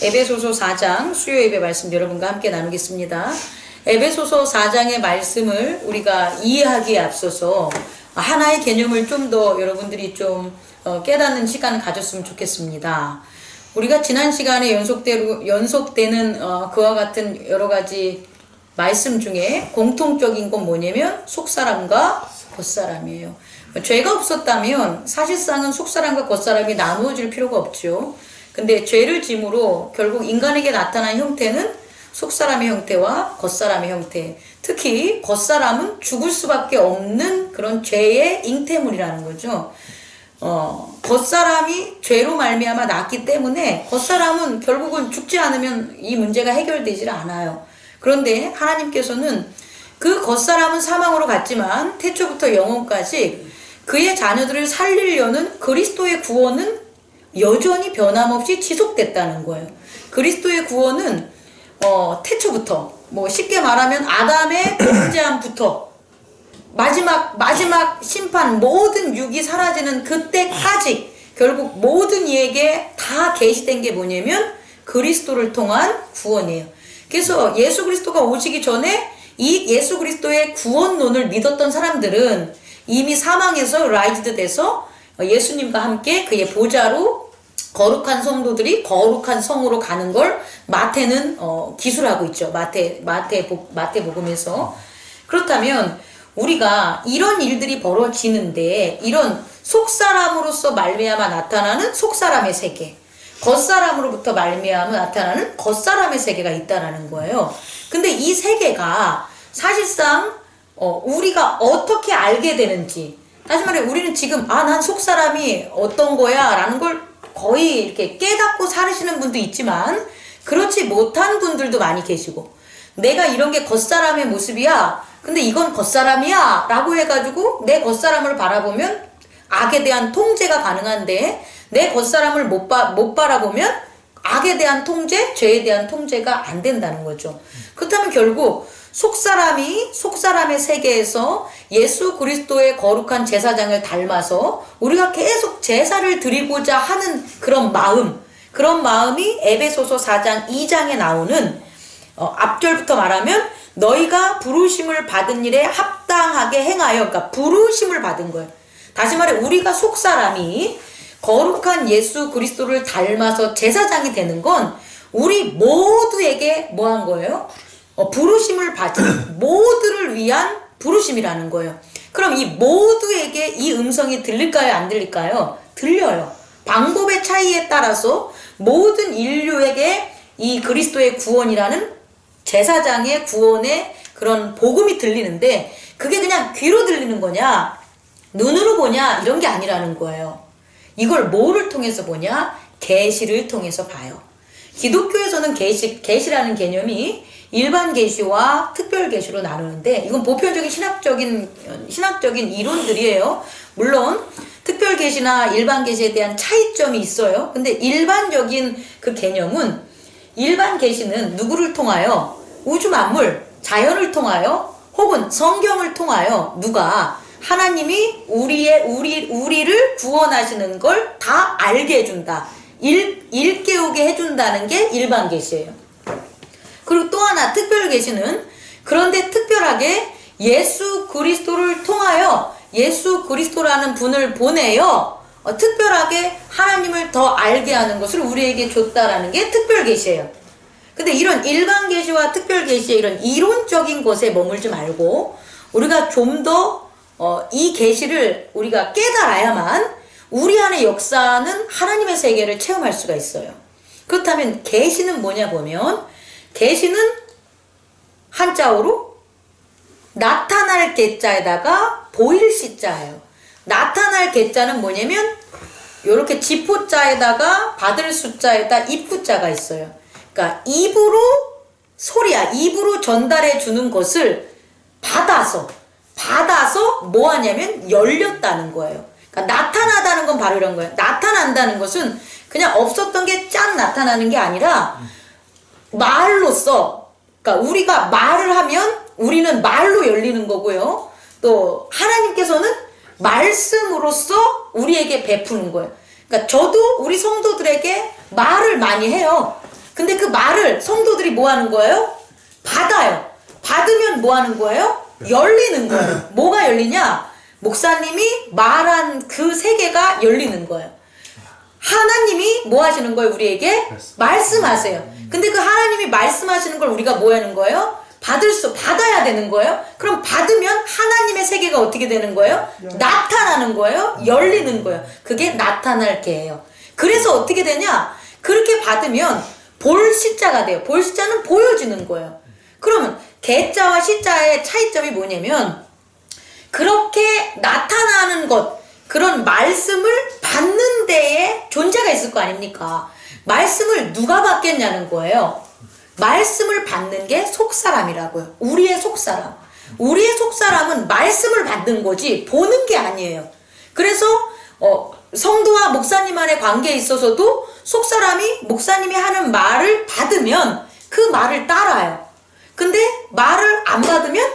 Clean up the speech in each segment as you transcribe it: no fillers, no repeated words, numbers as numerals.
에베소서 4장 수요 예배 말씀 여러분과 함께 나누겠습니다. 에베소서 4장의 말씀을 우리가 이해하기에 앞서서 하나의 개념을 좀 더 여러분들이 좀 깨닫는 시간을 가졌으면 좋겠습니다. 우리가 지난 시간에 연속되는 그와 같은 여러 가지 말씀 중에 공통적인 건 뭐냐면 속사람과 겉사람이에요. 죄가 없었다면 사실상은 속사람과 겉사람이 나누어질 필요가 없죠. 근데 죄를 짐으로 결국 인간에게 나타난 형태는 속사람의 형태와 겉사람의 형태, 특히 겉사람은 죽을 수밖에 없는 그런 죄의 잉태물이라는 거죠. 겉사람이 죄로 말미암아 났기 때문에 겉사람은 결국은 죽지 않으면 이 문제가 해결되질 않아요. 그런데 하나님께서는 그 겉사람은 사망으로 갔지만 태초부터 영혼까지 그의 자녀들을 살리려는 그리스도의 구원은 여전히 변함없이 지속됐다는 거예요. 그리스도의 구원은 태초부터, 쉽게 말하면 아담의 범죄함부터 마지막 심판, 모든 육이 사라지는 그때까지 결국 모든 이에게 다 계시된 게 뭐냐면 그리스도를 통한 구원이에요. 그래서 예수 그리스도가 오시기 전에 이 예수 그리스도의 구원론을 믿었던 사람들은 이미 사망에서 라이즈드 돼서 예수님과 함께 그의 보좌로 거룩한 성도들이 거룩한 성으로 가는 걸 마태는 기술하고 있죠. 마태복음에서. 그렇다면 우리가 이런 일들이 벌어지는데 이런 속사람으로서 말미암아 나타나는 속사람의 세계, 겉사람으로부터 말미암아 나타나는 겉사람의 세계가 있다라는 거예요. 근데 이 세계가 사실상 우리가 어떻게 알게 되는지, 다시 말해 우리는 지금 난 속사람이 어떤 거야 라는 걸 거의 이렇게 깨닫고 살으시는 분도 있지만 그렇지 못한 분들도 많이 계시고, 내가 이런 게 겉사람의 모습이야, 근데 이건 겉사람이야 라고 해가지고 내 겉사람을 바라보면 악에 대한 통제가 가능한데 내 겉사람을 못 바라보면 악에 대한 통제, 죄에 대한 통제가 안 된다는 거죠. 그렇다면 결국 속사람의 세계에서 예수 그리스도의 거룩한 제사장을 닮아서 우리가 계속 제사를 드리고자 하는 그런 마음이 에베소서 4장 2장에 나오는 앞절부터 말하면 너희가 부르심을 받은 일에 합당하게 행하여, 그러니까 부르심을 받은 거예요. 다시 말해 우리가 속사람이 거룩한 예수 그리스도를 닮아서 제사장이 되는 건 우리 모두에게 뭐 한 거예요? 부르심을 받은 모두를 위한 부르심이라는 거예요. 그럼 이 모두에게 이 음성이 들릴까요? 안 들릴까요? 들려요. 방법의 차이에 따라서 모든 인류에게 이 그리스도의 구원이라는 제사장의 구원의 그런 복음이 들리는데 그게 그냥 귀로 들리는 거냐, 눈으로 보냐 이런 게 아니라는 거예요. 이걸 뭐를 통해서 보냐? 계시를 통해서 봐요. 기독교에서는 계시라는 개념이 일반 계시와 특별 계시로 나누는데 이건 보편적인 신학적인 이론들이에요. 물론 특별 계시나 일반 계시에 대한 차이점이 있어요. 근데 일반적인 그 개념은, 일반 계시는 누구를 통하여? 우주 만물, 자연을 통하여 혹은 성경을 통하여 누가 하나님이 우리를 구원하시는 걸 다 알게 해준다. 일깨우게 해준다는 게 일반 계시예요. 그리고 또 하나 특별 계시는, 그런데 특별하게 예수 그리스도를 통하여 예수 그리스도라는 분을 보내요. 특별하게 하나님을 더 알게 하는 것을 우리에게 줬다라는 게 특별 계시예요. 근데 이런 일반 계시와 특별 계시의 이런 이론적인 것에 머물지 말고 우리가 좀 더 이 계시를 우리가 깨달아야만 우리 안의 역사는 하나님의 세계를 체험할 수가 있어요. 그렇다면 계시는 뭐냐 보면, 계시는 한자어로 나타날 계자에다가 보일 시자예요. 나타날 계자는 뭐냐면 이렇게 지포자에다가 받을 숫자에다 입구자가 있어요. 그러니까 입으로 전달해 주는 것을 받아서 뭐 하냐면 열렸다는 거예요. 그러니까 나타나다는 건 바로 이런 거예요. 나타난다는 것은 그냥 없었던 게 쫙 나타나는 게 아니라 말로써, 그러니까 우리가 말을 하면 우리는 말로 열리는 거고요. 또 하나님께서는 말씀으로써 우리에게 베푸는 거예요. 그러니까 저도 우리 성도들에게 말을 많이 해요. 근데 그 말을 성도들이 뭐 하는 거예요? 받아요. 받으면 뭐 하는 거예요? 열리는 거예요. 뭐가 열리냐? 목사님이 말한 그 세계가 열리는 거예요. 하나님이 뭐 하시는 거예요? 우리에게 말씀하세요. 근데 그 하나님이 말씀하시는 걸 우리가 뭐 하는 거예요? 받아야 되는 거예요. 그럼 받으면 하나님의 세계가 어떻게 되는 거예요? 나타나는 거예요. 열리는 거예요. 그게 나타날 게예요. 그래서 어떻게 되냐? 그렇게 받으면 볼 시자가 돼요. 볼 시자는 보여지는 거예요. 그러면 개자와 시자의 차이점이 뭐냐면, 그렇게 나타나는 것, 그런 말씀을 받는 데에 존재가 있을 거 아닙니까? 말씀을 누가 받겠냐는 거예요. 말씀을 받는 게 속사람이라고요. 우리의 속사람. 우리의 속사람은 말씀을 받는 거지 보는 게 아니에요. 그래서 성도와 목사님 간의 관계에 있어서도 속사람이 목사님이 하는 말을 받으면 그 말을 따라요. 근데 말을 안 받으면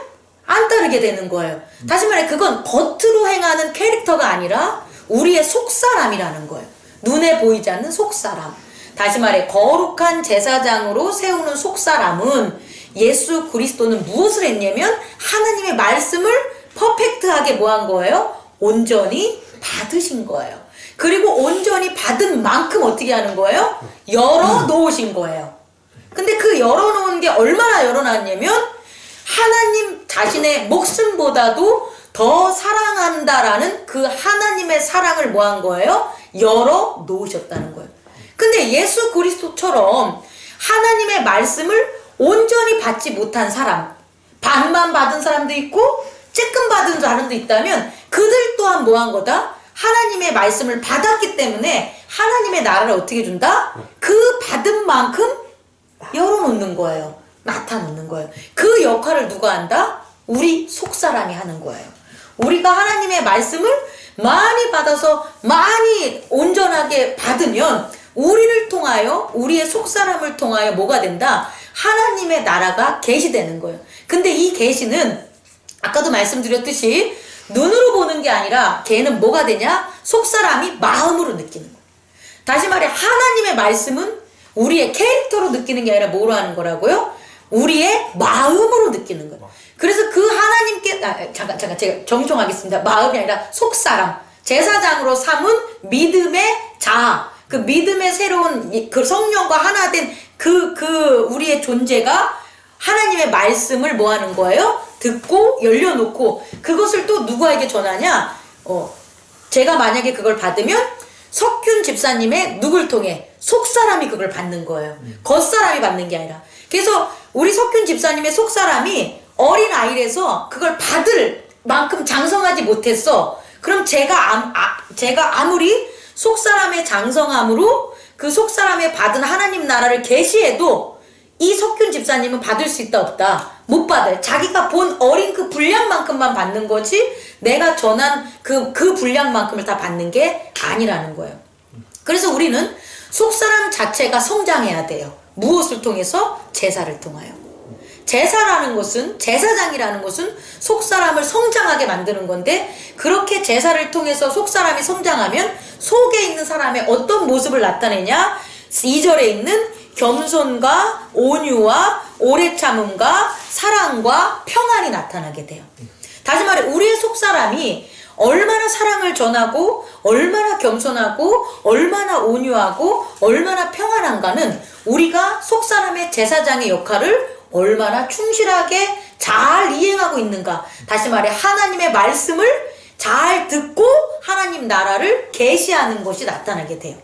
안 따르게 되는 거예요. 다시 말해, 그건 겉으로 행하는 캐릭터가 아니라 우리의 속사람이라는 거예요. 눈에 보이지 않는 속사람. 다시 말해, 거룩한 제사장으로 세우는 속사람은, 예수 그리스도는 무엇을 했냐면 하나님의 말씀을 퍼펙트하게 뭐 한 거예요? 온전히 받으신 거예요. 그리고 온전히 받은 만큼 어떻게 하는 거예요? 열어놓으신 거예요. 근데 그 열어놓은 게 얼마나 열어놨냐면, 하나님 자신의 목숨보다도 더 사랑한다라는 그 하나님의 사랑을 뭐 한 거예요? 열어놓으셨다는 거예요. 근데 예수 그리스도처럼 하나님의 말씀을 온전히 받지 못한 사람, 반만 받은 사람도 있고 조금 받은 사람도 있다면, 그들 또한 뭐 한 거다? 하나님의 말씀을 받았기 때문에 하나님의 나라를 어떻게 준다? 그 받은 만큼 열어놓는 거예요. 나타놓는 거예요. 그 역할을 누가 한다? 우리 속사람이 하는 거예요. 우리가 하나님의 말씀을 많이 받아서 많이 온전하게 받으면 우리를 통하여, 우리의 속사람을 통하여 뭐가 된다? 하나님의 나라가 계시되는 거예요. 근데 이 계시는 아까도 말씀드렸듯이 눈으로 보는 게 아니라 걔는 뭐가 되냐? 속사람이 마음으로 느끼는 거예요. 다시 말해, 하나님의 말씀은 우리의 캐릭터로 느끼는 게 아니라 뭐로 하는 거라고요? 우리의 마음으로 느끼는 거예요. 그래서 그 하나님께, 잠깐 제가 정정하겠습니다. 마음이 아니라 속사람, 제사장으로 삼은 믿음의 자아, 그 믿음의 새로운 그 성령과 하나 된 우리의 존재가 하나님의 말씀을 뭐 하는 거예요? 듣고 열려놓고, 그것을 또 누구에게 전하냐? 제가 만약에 그걸 받으면 석균 집사님의 누굴 통해? 속사람이 그걸 받는 거예요. 겉사람이 받는 게 아니라. 그래서 우리 석균 집사님의 속사람이 어린 아이라서 그걸 받을 만큼 장성하지 못했어. 그럼 제가 아무리 속사람의 장성함으로 그 속사람의 받은 하나님 나라를 계시해도 이 석균 집사님은 받을 수 있다 없다? 못 받아요. 자기가 본 어린 그 분량만큼만 받는 거지 내가 전한 그 분량만큼을 다 받는 게 아니라는 거예요. 그래서 우리는 속사람 자체가 성장해야 돼요. 무엇을 통해서? 제사를 통하여. 제사라는 것은, 제사장이라는 것은 속사람을 성장하게 만드는 건데, 그렇게 제사를 통해서 속사람이 성장하면 속에 있는 사람의 어떤 모습을 나타내냐? 2절에 있는 겸손과 온유와 오래 참음과 사랑과 평안이 나타나게 돼요. 다시 말해, 우리의 속사람이 얼마나 사랑을 전하고 얼마나 겸손하고 얼마나 온유하고 얼마나 평안한가는 우리가 속사람의 제사장의 역할을 얼마나 충실하게 잘 이행하고 있는가. 다시 말해, 하나님의 말씀을 잘 듣고 하나님 나라를 계시하는 것이 나타나게 돼요.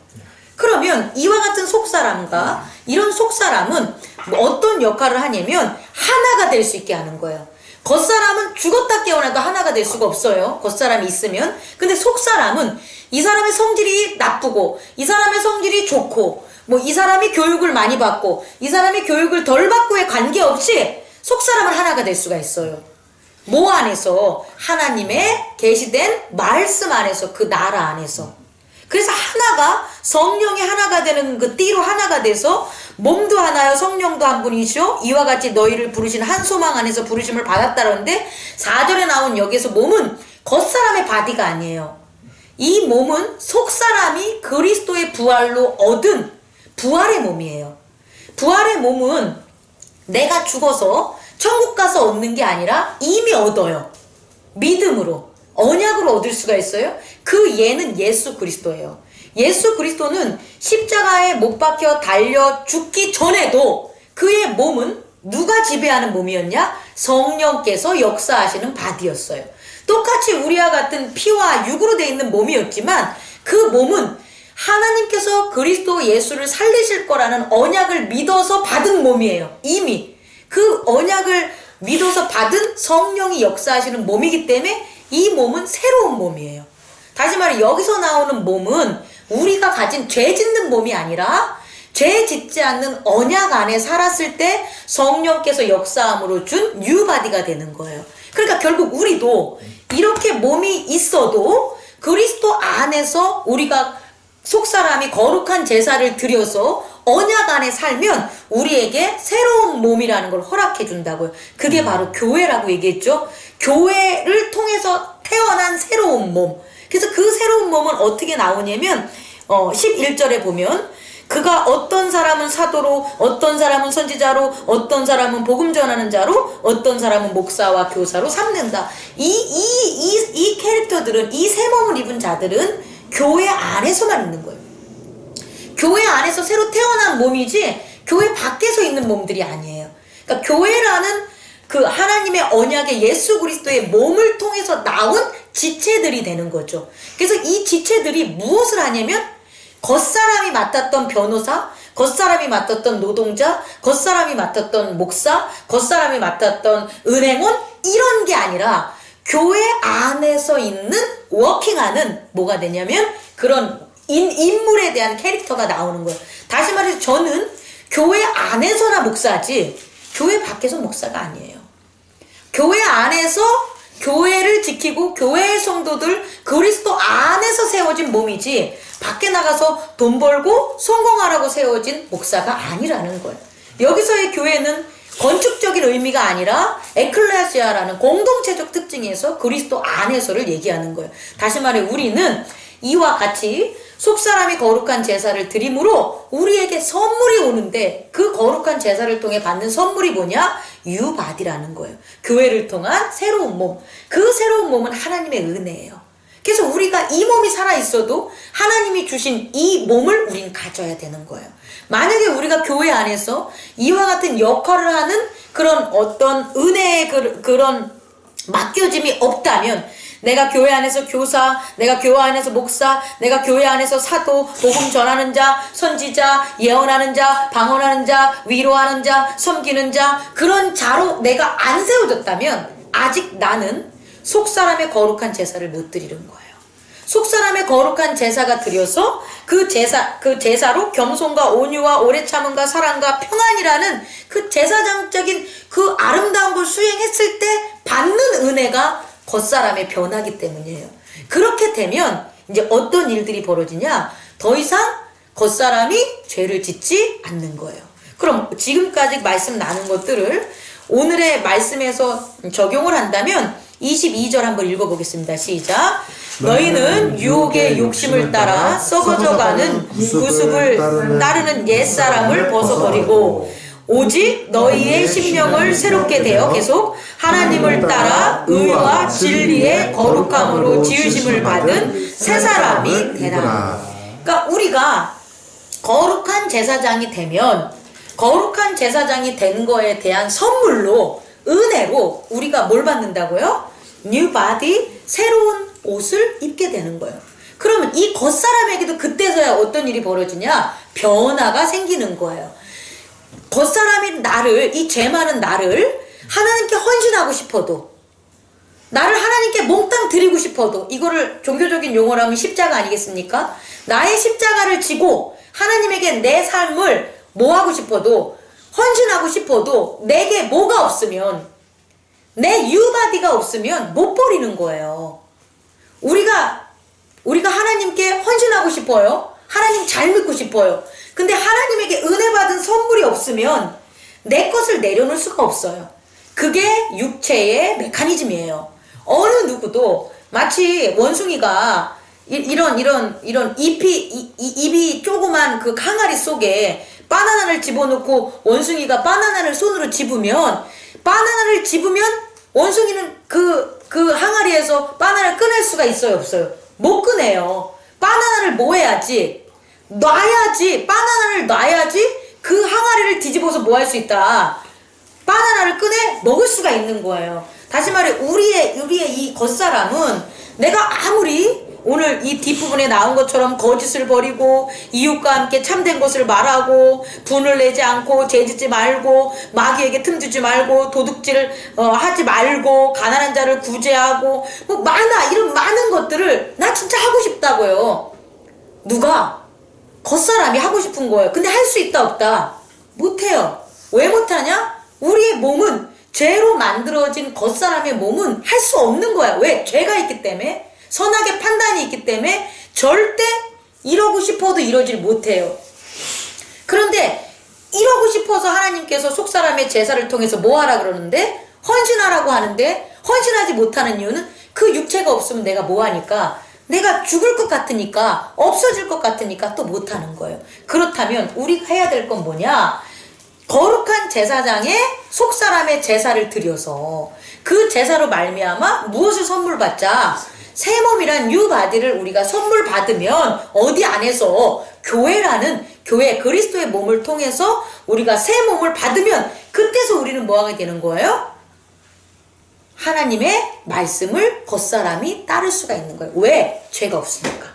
그러면 이와 같은 속사람과 이런 속사람은 어떤 역할을 하냐면 하나가 될 수 있게 하는 거예요. 겉사람은 죽었다 깨어나도 하나가 될 수가 없어요. 겉사람이 있으면. 근데 속사람은 이 사람의 성질이 나쁘고 이 사람의 성질이 좋고 뭐 이 사람이 교육을 많이 받고 이 사람이 교육을 덜 받고에 관계없이 속사람은 하나가 될 수가 있어요. 뭐 안에서? 하나님의 계시된 말씀 안에서, 그 나라 안에서. 그래서 하나가, 성령이 하나가 되는 그 띠로 하나가 돼서 몸도 하나요 성령도 한 분이시오 이와 같이 너희를 부르신 한 소망 안에서 부르심을 받았다는데, 4절에 나온 여기서 몸은 겉사람의 바디가 아니에요. 이 몸은 속사람이 그리스도의 부활로 얻은 부활의 몸이에요. 부활의 몸은 내가 죽어서 천국 가서 얻는 게 아니라 이미 얻어요. 믿음으로, 언약으로 얻을 수가 있어요. 그 예는 예수 그리스도예요. 예수 그리스도는 십자가에 못 박혀 달려 죽기 전에도 그의 몸은 누가 지배하는 몸이었냐? 성령께서 역사하시는 바디였어요. 똑같이 우리와 같은 피와 육으로 되어 있는 몸이었지만 그 몸은 하나님께서 그리스도 예수를 살리실 거라는 언약을 믿어서 받은 몸이에요. 이미 그 언약을 믿어서 받은 성령이 역사하시는 몸이기 때문에 이 몸은 새로운 몸이에요. 다시 말해 여기서 나오는 몸은 우리가 가진 죄 짓는 몸이 아니라 죄 짓지 않는 언약 안에 살았을 때 성령께서 역사함으로 준 뉴바디가 되는 거예요. 그러니까 결국 우리도 이렇게 몸이 있어도 그리스도 안에서 우리가 속사람이 거룩한 제사를 드려서 언약 안에 살면 우리에게 새로운 몸이라는 걸 허락해 준다고요. 그게 바로 교회라고 얘기했죠. 교회를 통해서 태어난 새로운 몸. 그래서 그 새로운 몸은 어떻게 나오냐면 11절에 보면 그가 어떤 사람은 사도로, 어떤 사람은 선지자로, 어떤 사람은 복음 전하는 자로, 어떤 사람은 목사와 교사로 삼는다. 이 캐릭터들은, 이 새 몸을 입은 자들은 교회 안에서만 있는 거예요. 교회 안에서 새로 태어난 몸이지 교회 밖에서 있는 몸들이 아니에요. 그러니까 교회라는 그 하나님의 언약의 예수 그리스도의 몸을 통해서 나온 지체들이 되는 거죠. 그래서 이 지체들이 무엇을 하냐면 겉사람이 맡았던 변호사, 겉사람이 맡았던 노동자, 겉사람이 맡았던 목사, 겉사람이 맡았던 은행원 이런 게 아니라 교회 안에서 있는 워킹하는 뭐가 되냐면 그런 인물에 대한 캐릭터가 나오는 거예요. 다시 말해서 저는 교회 안에서나 목사지 교회 밖에서 목사가 아니에요. 교회 안에서 교회를 지키고 교회의 성도들 그리스도 안에서 세워진 몸이지 밖에 나가서 돈 벌고 성공하라고 세워진 목사가 아니라는 거예요. 여기서의 교회는 건축적인 의미가 아니라 에클레시아라는 공동체적 특징에서 그리스도 안에서를 얘기하는 거예요. 다시 말해 우리는 이와 같이 속사람이 거룩한 제사를 드림으로 우리에게 선물이 오는데 그 거룩한 제사를 통해 받는 선물이 뭐냐? 유바디라는 거예요. 교회를 통한 새로운 몸. 그 새로운 몸은 하나님의 은혜예요. 그래서 우리가 이 몸이 살아있어도 하나님이 주신 이 몸을 우린 가져야 되는 거예요. 만약에 우리가 교회 안에서 이와 같은 역할을 하는 그런 어떤 은혜의 그런 맡겨짐이 없다면 내가 교회 안에서 교사, 내가 교회 안에서 목사, 내가 교회 안에서 사도, 복음 전하는 자, 선지자, 예언하는 자, 방언하는 자, 위로하는 자, 섬기는 자 그런 자로 내가 안 세워졌다면 아직 나는 속사람의 거룩한 제사를 못 드리는 거예요. 속사람의 거룩한 제사가 드려서 그 제사로 겸손과 온유와 오래 참음과 사랑과 평안이라는 그 제사장적인 그 아름다운 걸 수행했을 때 받는 은혜가 겉사람의 변화기 때문이에요. 그렇게 되면 이제 어떤 일들이 벌어지냐? 더 이상 겉사람이 죄를 짓지 않는 거예요. 그럼 지금까지 말씀 나눈 것들을 오늘의 말씀에서 적용을 한다면 22절 한번 읽어보겠습니다. 시작. 너희는 유혹의 욕심을 따라 썩어져가는 구습을 따르는 옛사람을 벗어버리고 오직 너희의 심령을 새롭게 되어 계속 하나님을 따라 의와 진리의 거룩함으로 지으심을 받은 새 사람이 되라. 그러니까 우리가 거룩한 제사장이 되면 거룩한 제사장이 된 거에 대한 선물로 은혜로 우리가 뭘 받는다고요? New body, 새로운 옷을 입게 되는 거예요. 그러면 이 겉사람에게도 그때서야 어떤 일이 벌어지냐? 변화가 생기는 거예요. 겉사람이 나를, 이 죄 많은 나를 하나님께 헌신하고 싶어도, 나를 하나님께 몽땅 드리고 싶어도, 이거를 종교적인 용어로 하면 십자가 아니겠습니까? 나의 십자가를 지고 하나님에게 내 삶을 뭐 하고 싶어도, 헌신하고 싶어도 내게 뭐가 없으면, 내 유바디가 없으면 못 버리는 거예요. 우리가 하나님께 헌신하고 싶어요. 하나님 잘 믿고 싶어요. 근데 하나님에게 은혜 받은 선물이 없으면 내 것을 내려놓을 수가 없어요. 그게 육체의 메커니즘이에요. 어느 누구도 마치 원숭이가 이런 입이 조그만 그 항아리 속에 바나나를 집어넣고 원숭이가 바나나를 손으로 집으면 원숭이는 그 항아리에서 바나나를 꺼낼 수가 있어요, 없어요? 못 꺼내요. 바나나를 뭐 해야지? 바나나를 놔야지 그 항아리를 뒤집어서 뭐 할 수 있다. 바나나를 꺼내 먹을 수가 있는 거예요. 다시 말해 우리의 이 겉사람은 내가 아무리 오늘 이 뒷부분에 나온 것처럼 거짓을 버리고 이웃과 함께 참된 것을 말하고 분을 내지 않고 죄짓지 말고 마귀에게 틈주지 말고 도둑질을 하지 말고 가난한 자를 구제하고 뭐 이런 많은 것들을 나 진짜 하고 싶다고요. 누가? 겉사람이 하고 싶은 거예요. 근데 할 수 있다 없다? 못해요. 왜 못하냐? 우리의 몸은 죄로 만들어진 겉사람의 몸은 할 수 없는 거야. 왜? 죄가 있기 때문에, 선악의 판단이 있기 때문에 절대 이러고 싶어도 이러질 못해요. 그런데 이러고 싶어서 하나님께서 속사람의 제사를 통해서 뭐 하라 그러는데? 헌신하라고 하는데 헌신하지 못하는 이유는 그 육체가 없으면 내가 뭐 하니까? 내가 죽을 것 같으니까, 없어질 것 같으니까 또 못하는 거예요. 그렇다면 우리가 해야 될 건 뭐냐? 거룩한 제사장에 속사람의 제사를 드려서 그 제사로 말미암아 무엇을 선물 받자? 새 몸이란 뉴바디를 우리가 선물 받으면 어디 안에서 교회 그리스도의 몸을 통해서 우리가 새 몸을 받으면 그때서 우리는 뭐 하게 되는 거예요? 하나님의 말씀을 겉사람이 따를 수가 있는 거예요. 왜? 죄가 없으니까.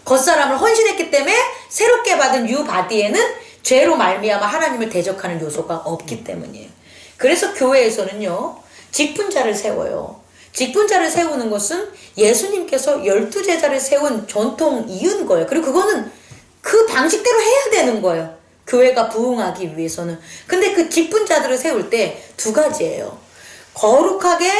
겉사람을 헌신했기 때문에 새롭게 받은 뉴바디에는 죄로 말미암아 하나님을 대적하는 요소가 없기 때문이에요. 그래서 교회에서는요, 직분자를 세워요. 직분자를 세우는 것은 예수님께서 12제자를 세운 전통 이유인 거예요. 그리고 그거는 그 방식대로 해야 되는 거예요. 교회가 부흥하기 위해서는. 근데 그 직분자들을 세울 때 두 가지예요. 거룩하게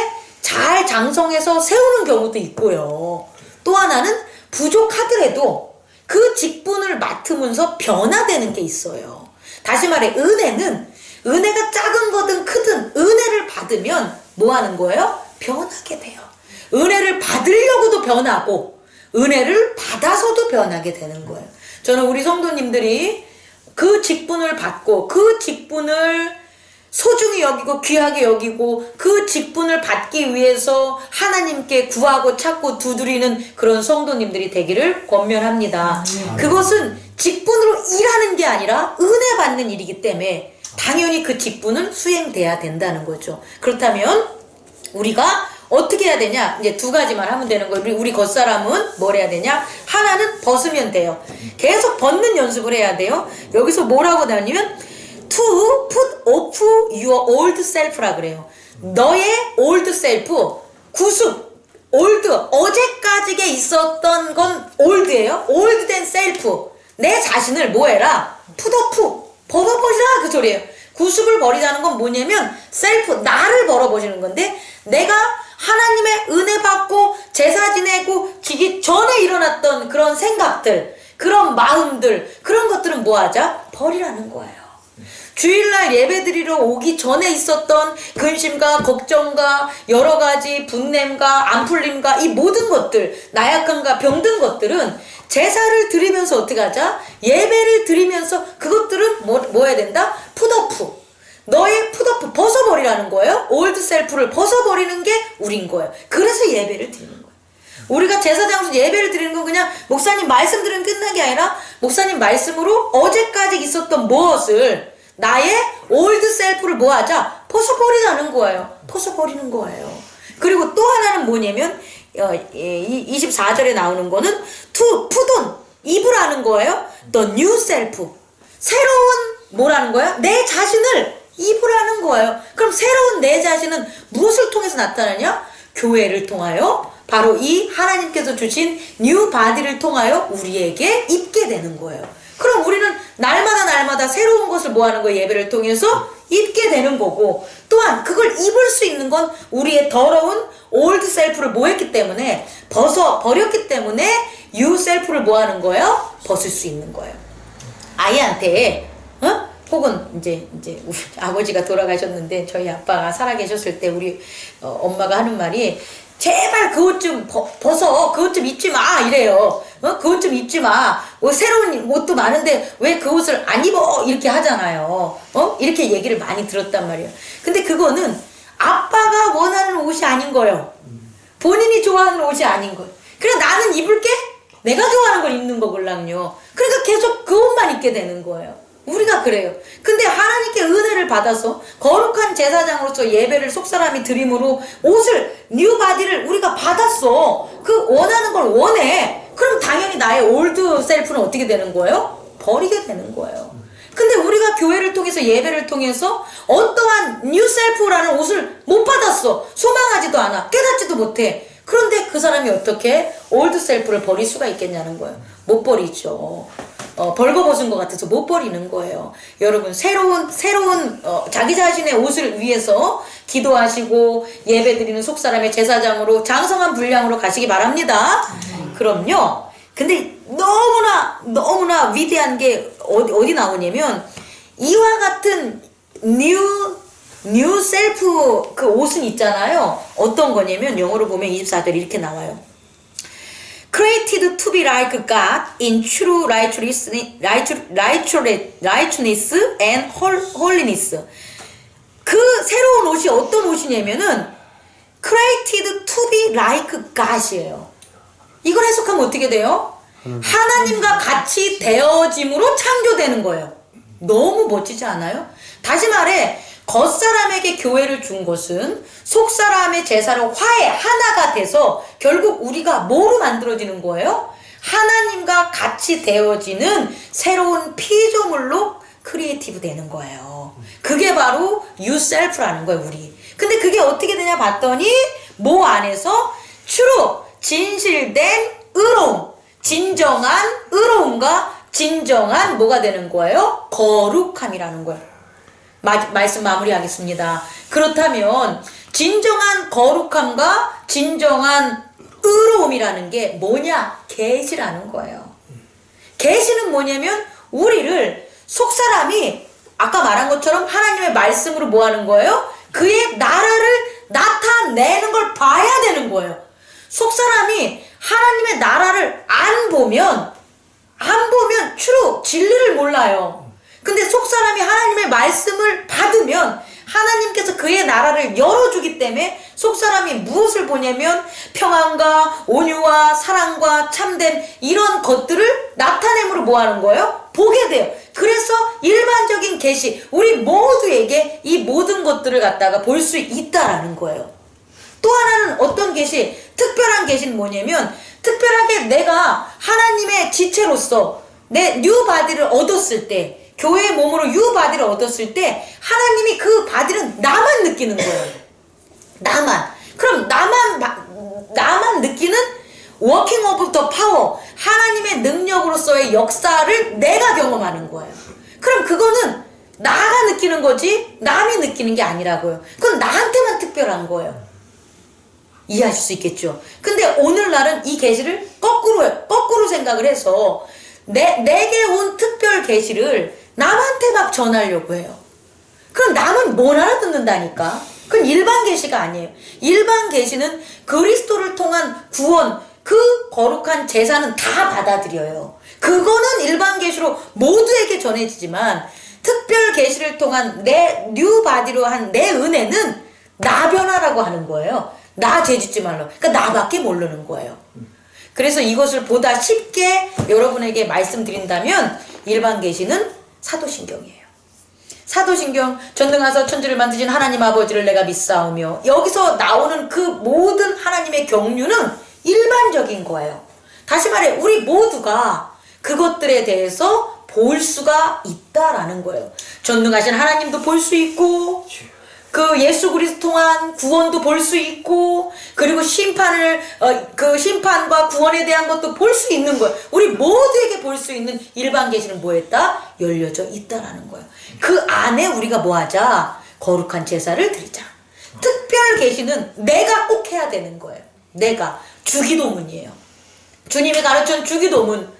잘 장성해서 세우는 경우도 있고요. 또 하나는 부족하더라도 그 직분을 맡으면서 변화되는 게 있어요. 다시 말해 은혜가 작은 거든 크든 은혜를 받으면 뭐 하는 거예요? 변하게 돼요. 은혜를 받으려고도 변하고 은혜를 받아서도 변하게 되는 거예요. 저는 우리 성도님들이 그 직분을 받고 그 직분을 소중히 여기고 귀하게 여기고 그 직분을 받기 위해서 하나님께 구하고 찾고 두드리는 그런 성도님들이 되기를 권면합니다. 그것은 직분으로 일하는 게 아니라 은혜 받는 일이기 때문에 당연히 그 직분은 수행돼야 된다는 거죠. 그렇다면 우리가 어떻게 해야 되냐? 이제 두 가지만 하면 되는 거예요. 우리 겉사람은 뭘 해야 되냐? 하나는 벗으면 돼요. 계속 벗는 연습을 해야 돼요. 여기서 뭐라고 나오냐면 to put off your old self라 그래요. 너의 old self, 어제까지게 있었던 건 old예요. old than self. 내 자신을 뭐 해라? put off, 벗어버리라 그 소리예요. 구습을 버리자는 건 뭐냐면 self, 나를 벌어버리는 건데 내가 하나님의 은혜 받고 제사 지내고 지기 전에 일어났던 그런 생각들, 그런 마음들, 그런 것들은 뭐 하자? 버리라는 거예요. 주일날 예배드리러 오기 전에 있었던 근심과 걱정과 여러가지 분냄과 안 풀림과 이 모든 것들, 나약함과 병든 것들은 제사를 드리면서 어떻게 하자? 예배를 드리면서 그것들은 뭐 해야 된다? 풋오프. 너의 풋오프 벗어버리라는 거예요. 올드 셀프를 벗어버리는 게 우린 거예요. 그래서 예배를 드리는 거예요. 우리가 제사장으로서 예배를 드리는 건 그냥 목사님 말씀 들으면 끝난 게 아니라 목사님 말씀으로 어제까지 있었던 무엇을 나의 올드 셀프를 뭐 하자? 벗어버리자는 거예요. 벗어버리는 거예요. 그리고 또 하나는 뭐냐면 24절에 나오는 거는 put on, 입으라는 거예요. The new self. 새로운 뭐라는 거예요? 내 자신을 입으라는 거예요. 그럼 새로운 내 자신은 무엇을 통해서 나타나냐? 교회를 통하여 바로 이 하나님께서 주신 뉴 바디를 통하여 우리에게 입게 되는 거예요. 그럼 우리는 날마다 새로운 것을 뭐 하는 거예요? 예배를 통해서 입게 되는 거고, 또한 그걸 입을 수 있는 건 우리의 더러운 올드 셀프를 뭐 했기 때문에, 버렸기 때문에 뉴 셀프를 뭐 하는 거예요? 벗을 수 있는 거예요. 아이한테 혹은 이제 우리 아버지가 돌아가셨는데 저희 아빠가 살아계셨을 때 우리 엄마가 하는 말이 제발 그 옷 좀 벗어. 그 옷 좀 입지 마. 이래요. 그 옷 좀 입지 마. 새로운 옷도 많은데 왜 그 옷을 안 입어? 이렇게 하잖아요. 이렇게 얘기를 많이 들었단 말이에요. 근데 그거는 아빠가 원하는 옷이 아닌 거예요. 본인이 좋아하는 옷이 아닌 거예요. 그래서 나는 입을 게 내가 좋아하는 걸 입는 거걸랑요. 그러니까 계속 그 옷만 입게 되는 거예요. 우리가 그래요. 근데 하나님께 은혜를 받아서 거룩한 제사장으로서 예배를 속사람이 드림으로 옷을 뉴바디를 우리가 받았어. 그 원하는 걸 원해. 그럼 당연히 나의 올드 셀프는 어떻게 되는 거예요? 버리게 되는 거예요. 근데 우리가 교회를 통해서 예배를 통해서 어떠한 뉴 셀프라는 옷을 못 받았어. 소망하지도 않아. 깨닫지도 못해. 그런데 그 사람이 어떻게 올드 셀프를 버릴 수가 있겠냐는 거예요. 못 버리죠. 벌거벗은 것 같아서 못 버리는 거예요. 여러분 새로운 자기 자신의 옷을 위해서 기도하시고 예배드리는 속사람의 제사장으로 장성한 분량으로 가시기 바랍니다. 그럼요. 근데 너무나 위대한 게 어디 나오냐면 이와 같은 뉴 셀프 그 옷은 있잖아요. 어떤 거냐면 영어로 보면 24절 이렇게 나와요. Created to be like God in true righteousness and holiness. 그 새로운 옷이 어떤 옷이냐면은 Created to be like God이에요. 이걸 해석하면 어떻게 돼요? 하나님과 같이 되어짐으로 창조되는 거예요. 너무 멋지지 않아요? 다시 말해 겉사람에게 교회를 준 것은 속사람의 제사로 화해 하나가 돼서 결국 우리가 뭐로 만들어지는 거예요? 하나님과 같이 되어지는 새로운 피조물로 크리에이티브 되는 거예요. 그게 바로 유셀프라는 거예요, 우리. 근데 그게 어떻게 되냐 봤더니 뭐 안에서 주로 진실된 의로움, 진정한 의로움과 진정한 뭐가 되는 거예요? 거룩함이라는 거예요. 말씀 마무리하겠습니다. 그렇다면 진정한 거룩함과 진정한 의로움이라는 게 뭐냐? 계시라는 거예요. 계시는 뭐냐면 우리를 속사람이 아까 말한 것처럼 하나님의 말씀으로 뭐 하는 거예요? 그의 나라를 나타내는 걸 봐야 되는 거예요. 속사람이 하나님의 나라를 안 보면 주로 진리를 몰라요. 근데 속사람이 하나님의 말씀을 받으면 하나님께서 그의 나라를 열어주기 때문에 속사람이 무엇을 보냐면 평안과 온유와 사랑과 참됨 이런 것들을 나타냄으로 뭐 하는 거예요? 보게 돼요. 그래서 일반적인 계시 우리 모두에게 이 모든 것들을 갖다가 볼 수 있다라는 거예요. 또 하나는 어떤 계시? 특별한 계시는 뭐냐면 특별하게 내가 하나님의 지체로서 내 뉴바디를 얻었을 때 교회의 몸으로 유바디를 얻었을 때 하나님이 그 바디는 나만 느끼는 거예요. 나만. 그럼 나만 느끼는 워킹 오브 더 파워 하나님의 능력으로서의 역사를 내가 경험하는 거예요. 그럼 그거는 나가 느끼는 거지 남이 느끼는 게 아니라고요. 그건 나한테만 특별한 거예요. 이해하실 수 있겠죠. 근데 오늘날은 이 계시를 거꾸로 생각을 해서 내게 온 특별 계시를 남한테 막 전하려고 해요. 그럼 남은 못 알아듣는다니까. 그건 일반 계시가 아니에요. 일반 계시는 그리스도를 통한 구원, 그 거룩한 제사는 다 받아들여요. 그거는 일반 계시로 모두에게 전해지지만 특별 계시를 통한 내 뉴바디로 한 내 은혜는 나 변화라고 하는 거예요. 나 죄짓지 말라. 그러니까 나밖에 모르는 거예요. 그래서 이것을 보다 쉽게 여러분에게 말씀드린다면 일반 계시는 사도신경이에요. 사도신경 전능하사 천지를 만드신 하나님 아버지를 내가 믿사오며 여기서 나오는 그 모든 하나님의 경륜은 일반적인 거예요. 다시 말해 우리 모두가 그것들에 대해서 볼 수가 있다라는 거예요. 전능하신 하나님도 볼 수 있고 그 예수 그리스도 통한 구원도 볼 수 있고 그리고 그 심판과 구원에 대한 것도 볼 수 있는 거예요. 우리 모두에게 볼 수 있는 일반 계시는 뭐했다? 열려져 있다라는 거예요. 그 안에 우리가 뭐하자? 거룩한 제사를 드리자. 특별 계시는 내가 꼭 해야 되는 거예요. 내가 주기도문이에요. 주님이 가르쳐준 주기도문.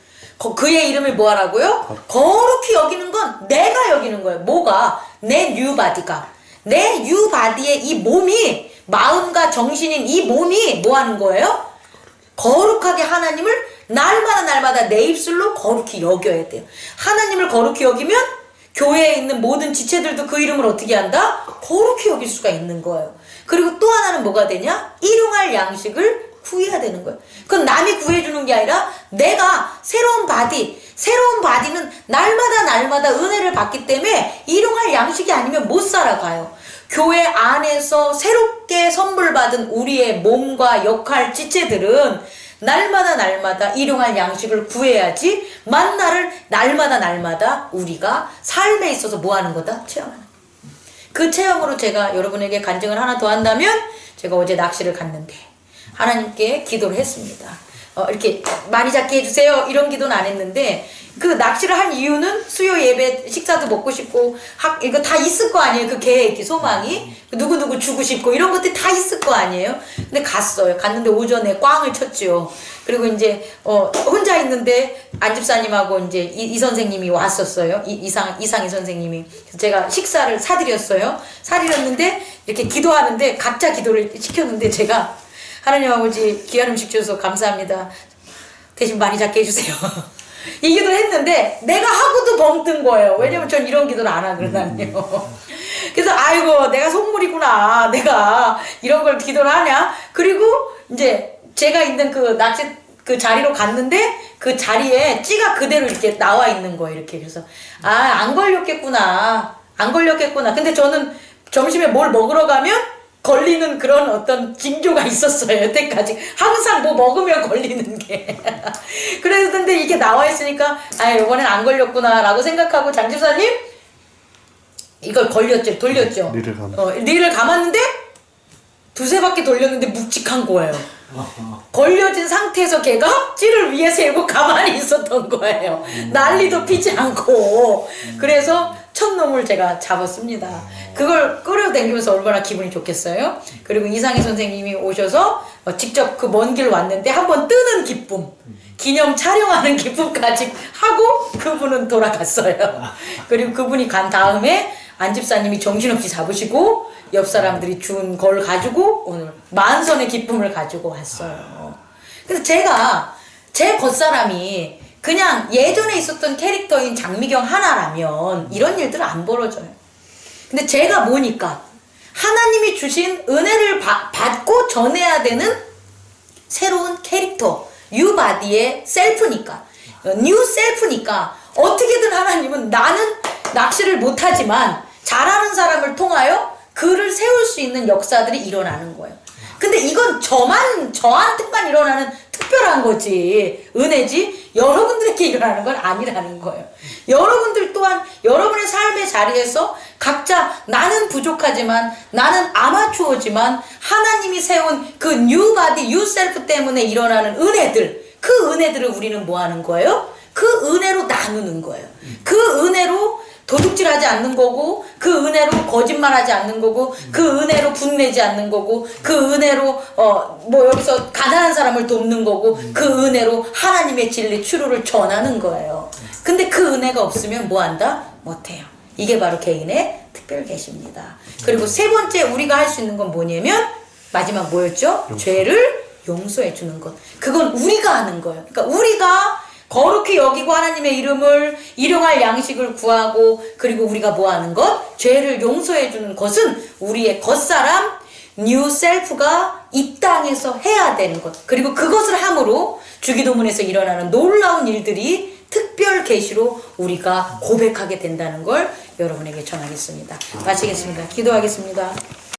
그의 이름을 뭐하라고요? 거룩히 여기는 건 내가 여기는 거예요. 뭐가? 내 뉴바디가. 내 유바디의 이 몸이, 마음과 정신인 이 몸이 뭐 하는 거예요? 거룩하게 하나님을 날마다 내 입술로 거룩히 여겨야 돼요. 하나님을 거룩히 여기면 교회에 있는 모든 지체들도 그 이름을 어떻게 한다? 거룩히 여길 수가 있는 거예요. 그리고 또 하나는 뭐가 되냐? 일용할 양식을 구해야 되는 거예요. 그건 남이 구해주는 게 아니라 내가 새로운 바디는 날마다 은혜를 받기 때문에 일용할 양식이 아니면 못 살아가요. 교회 안에서 새롭게 선물 받은 우리의 몸과 역할 지체들은 날마다 일용할 양식을 구해야지 만나를 날마다 우리가 삶에 있어서 뭐 하는 거다? 체험하는. 그 체험으로 제가 여러분에게 간증을 하나 더 한다면, 제가 어제 낚시를 갔는데 하나님께 기도를 했습니다. 이렇게 많이 잡게 해주세요 이런 기도는 안 했는데, 그 낚시를 한 이유는 수요 예배 식사도 먹고 싶고 이거 다 있을 거 아니에요. 그 계획이, 소망이, 누구 주고 싶고 이런 것들이 다 있을 거 아니에요. 근데 갔는데 오전에 꽝을 쳤죠. 그리고 이제 혼자 있는데 안집사님하고 이제 이 선생님이 왔었어요. 이상희 선생님이. 그래서 제가 식사를 사드렸는데 이렇게 기도하는데 각자 기도를 시켰는데, 제가 하나님 아버지 귀한 음식 주셔서 감사합니다. 대신 많이 잡게 해주세요. 이 기도를 했는데 내가 하고도 벙 뜬 거예요. 왜냐면 전 이런 기도를 안 하거든요. 그래서 아이고 내가 속물이구나. 내가 이런 걸 기도를 하냐. 그리고 이제 제가 있는 그 낚시 그 자리로 갔는데 그 자리에 찌가 그대로 이렇게 나와 있는 거예요. 이렇게. 그래서 안 걸렸겠구나. 근데 저는 점심에 뭘 먹으러 가면 걸리는 그런 어떤 징조가 있었어요. 여태까지 항상 뭐 먹으면 걸리는 게. 그랬는데 이게 나와 있으니까 이번엔 안 걸렸구나 라고 생각하고, 장집사님 이걸 돌렸죠. 릴을 감았는데 두세 바퀴 돌렸는데 묵직한 거예요. 걸려진 상태에서 걔가 찌를 위에 세우고 가만히 있었던 거예요. 난리도 피지 않고. 그래서 첫 놈을 제가 잡았습니다. 그걸 끌어당기면서 얼마나 기분이 좋겠어요. 그리고 이상희 선생님이 오셔서 직접 그 먼 길 왔는데 한번 뜨는 기쁨, 기념 촬영하는 기쁨까지 하고 그분은 돌아갔어요. 그리고 그분이 간 다음에 안집사님이 정신없이 잡으시고 옆 사람들이 준 걸 가지고 오늘 만선의 기쁨을 가지고 왔어요. 그래서 제가 제 겉사람이 그냥 예전에 있었던 캐릭터인 장미경 하나라면 이런 일들은 안 벌어져요. 근데 제가 뭐니까 하나님이 주신 은혜를 받고 전해야 되는 새로운 캐릭터, 뉴바디의 셀프니까, 뉴 셀프니까 어떻게든 하나님은, 나는 낚시를 못하지만 잘하는 사람을 통하여 그를 세울 수 있는 역사들이 일어나는 거예요. 근데 이건 저한테만 일어나는 특별한 거지, 은혜지, 여러분들에게 일어나는 건 아니라는 거예요. 여러분들 또한 여러분의 삶의 자리에서 각자 나는 부족하지만, 나는 아마추어지만 하나님이 세운 그 뉴바디, 뉴셀프 때문에 일어나는 은혜들, 그 은혜들을 우리는 뭐 하는 거예요? 그 은혜로 나누는 거예요. 그 은혜로 도둑질하지 않는 거고, 그 은혜로 거짓말하지 않는 거고, 그 은혜로 분내지 않는 거고, 그 은혜로 여기서 가난한 사람을 돕는 거고, 그 은혜로 하나님의 진리 추루를 전하는 거예요. 근데 그 은혜가 없으면 뭐 한다? 못해요. 이게 바로 개인의 특별 계시입니다. 그리고 세 번째 우리가 할 수 있는 건 뭐냐면, 마지막 뭐였죠? 죄를 용서해 주는 것. 그건 우리가 하는 거예요. 그러니까 우리가 거룩히 여기고 하나님의 이름을 일용할 양식을 구하고, 그리고 우리가 뭐 하는 것? 죄를 용서해 주는 것은 우리의 겉사람, 뉴 셀프가 이 땅에서 해야 되는 것. 그리고 그것을 함으로 주기도문에서 일어나는 놀라운 일들이 특별 계시로 우리가 고백하게 된다는 걸 여러분에게 전하겠습니다. 마치겠습니다. 기도하겠습니다.